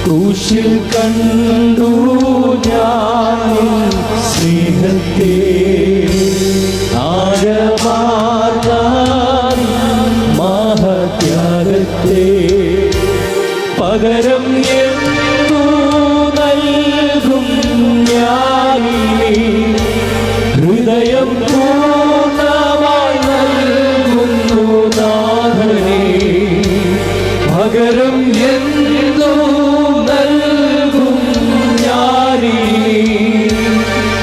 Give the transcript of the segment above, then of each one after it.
ക്രൂശിൽ കണ്ടു ഞാൻ സ്നേഹത്തെ ആഴമാർന്ന മഹത്യാഗത്തെ പകരം എന്തു നൽകും ഞാനിനി ഹൃദയം പൂർണ്ണമായി നൽകുന്നു നാഥനേ പകരം എന്തു നൽകും ഞാനിനി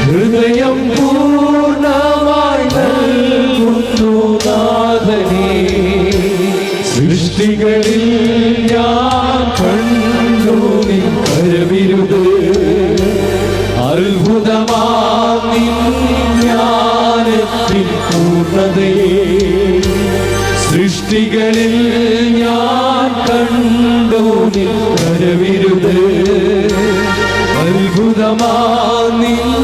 ഹൃദയം പൂർണ്ണമായി നൽകുന്നു നാഥനേ സൃഷ്ടികളിൽ ഞാൻ കണ്ടു നിൻ കരവിരുത് അത്ഭുതമാം നിൻ ജ്ഞാനത്തിൻ പൂർണ്ണതയെ സൃഷ്ടികളിൽ ഞാൻ കണ്ടു നിൻ കരവിരുത് അത്ഭുതമാം നിൻ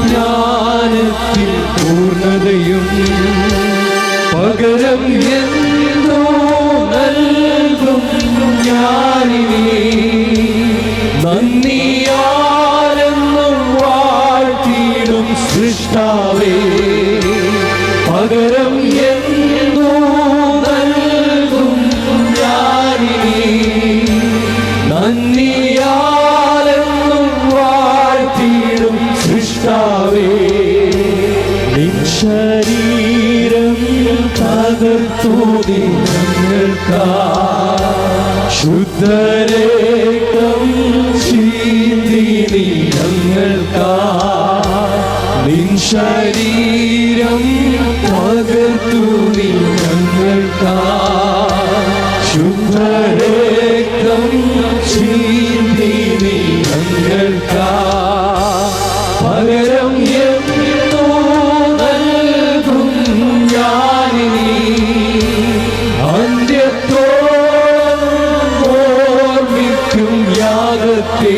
ജ്ഞാനത്തിൻ പൂർണ്ണതയും പകരം എന്തോ നൽകും ഞാനിനി നന്ദിയാലെന്നും വാഴ്ത്തിയിടും സൃഷ്ടാവേ പകരം എന്തോ നൽകും ഞാനിനി നന്ദിയാലെന്നും വാഴ്ത്തിയിടും സൃഷ്ടാവേ നിൻ ശരീരം തകർത്തു ഞങ്ങൾക്കായി ശുദ്ധരക്തം ചിന്തി ഞങ്ങൾക്കായി നിൻ ശരീരം തകർത്തു ഞങ്ങൾക്കായി ശുദ്ധരക്തം ചിന്തി ഞങ്ങൾക്കായി പകരം എന്തോ നൽകും ഞാനിനി അന്ത്യത്തോളം ഓർമ്മിക്കും യാഗത്തെ